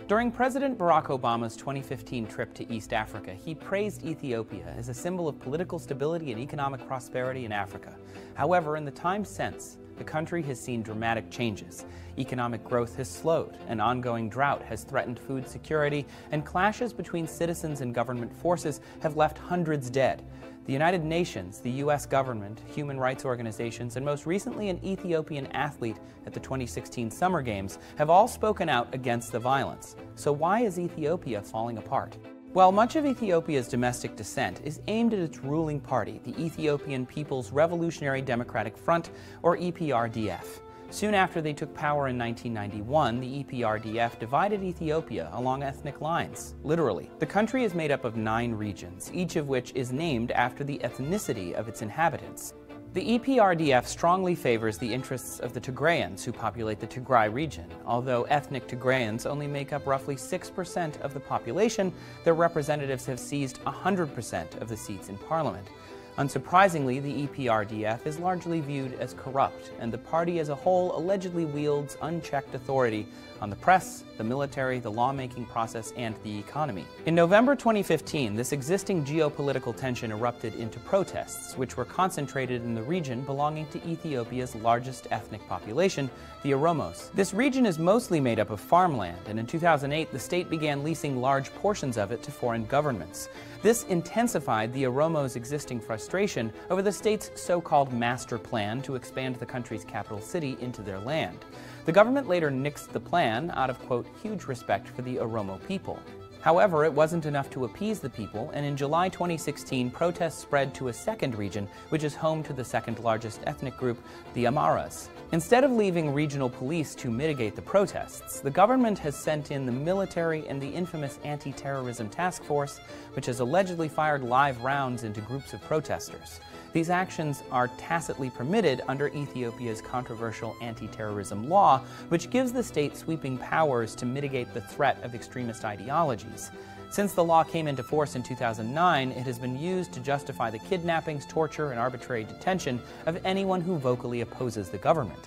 During President Barack Obama's 2015 trip to East Africa, he praised Ethiopia as a symbol of political stability and economic prosperity in Africa. However, in the time since, the country has seen dramatic changes. Economic growth has slowed, an ongoing drought has threatened food security, and clashes between citizens and government forces have left hundreds dead. The United Nations, the U.S. government, human rights organizations, and most recently an Ethiopian athlete at the 2016 Summer Games have all spoken out against the violence. So why is Ethiopia falling apart? Well, much of Ethiopia's domestic dissent is aimed at its ruling party, the Ethiopian People's Revolutionary Democratic Front, or EPRDF. Soon after they took power in 1991, the EPRDF divided Ethiopia along ethnic lines, literally. The country is made up of 9 regions, each of which is named after the ethnicity of its inhabitants. The EPRDF strongly favors the interests of the Tigrayans who populate the Tigray region. Although ethnic Tigrayans only make up roughly 6% of the population, their representatives have seized 100% of the seats in parliament. Unsurprisingly, the EPRDF is largely viewed as corrupt, and the party as a whole allegedly wields unchecked authority on the press, the military, the lawmaking process, and the economy. In November 2015, this existing geopolitical tension erupted into protests, which were concentrated in the region belonging to Ethiopia's largest ethnic population, the Oromos. This region is mostly made up of farmland, and in 2008, the state began leasing large portions of it to foreign governments. This intensified the Oromos' existing frustration over the state's so-called master plan to expand the country's capital city into their land. The government later nixed the plan out of, quote, huge respect for the Oromo people. However, it wasn't enough to appease the people, and in July 2016, protests spread to a second region, which is home to the second largest ethnic group, the Amaras. Instead of leaving regional police to mitigate the protests, the government has sent in the military and the infamous anti-terrorism task force, which has allegedly fired live rounds into groups of protesters. These actions are tacitly permitted under Ethiopia's controversial anti-terrorism law, which gives the state sweeping powers to mitigate the threat of extremist ideologies. Since the law came into force in 2009, it has been used to justify the kidnappings, torture, and arbitrary detention of anyone who vocally opposes the government.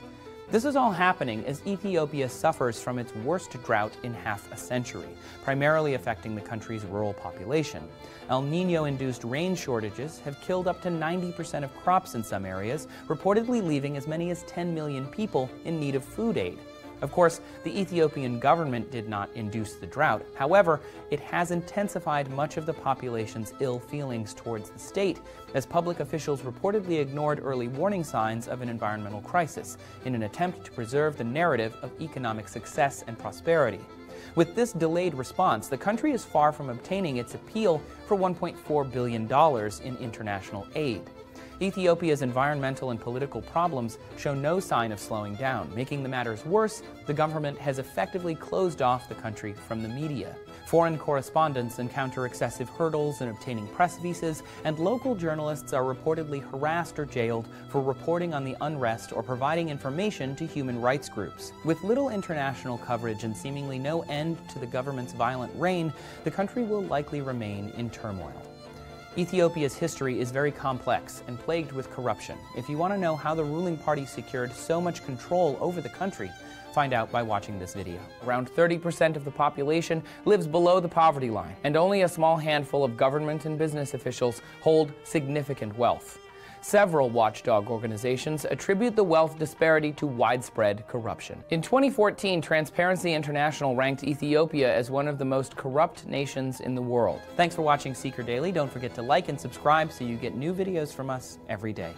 This is all happening as Ethiopia suffers from its worst drought in half a century, primarily affecting the country's rural population. El Niño-induced rain shortages have killed up to 90% of crops in some areas, reportedly leaving as many as 10 million people in need of food aid. Of course, the Ethiopian government did not induce the drought. However, it has intensified much of the population's ill feelings towards the state, as public officials reportedly ignored early warning signs of an environmental crisis in an attempt to preserve the narrative of economic success and prosperity. With this delayed response, the country is far from obtaining its appeal for $1.4 billion in international aid. Ethiopia's environmental and political problems show no sign of slowing down. Making the matters worse, the government has effectively closed off the country from the media. Foreign correspondents encounter excessive hurdles in obtaining press visas, and local journalists are reportedly harassed or jailed for reporting on the unrest or providing information to human rights groups. With little international coverage and seemingly no end to the government's violent reign, the country will likely remain in turmoil. Ethiopia's history is very complex and plagued with corruption. If you want to know how the ruling party secured so much control over the country, find out by watching this video. Around 30% of the population lives below the poverty line, and only a small handful of government and business officials hold significant wealth. Several watchdog organizations attribute the wealth disparity to widespread corruption. In 2014, Transparency International ranked Ethiopia as one of the most corrupt nations in the world. Thanks for watching Seeker Daily. Don't forget to like and subscribe so you get new videos from us every day.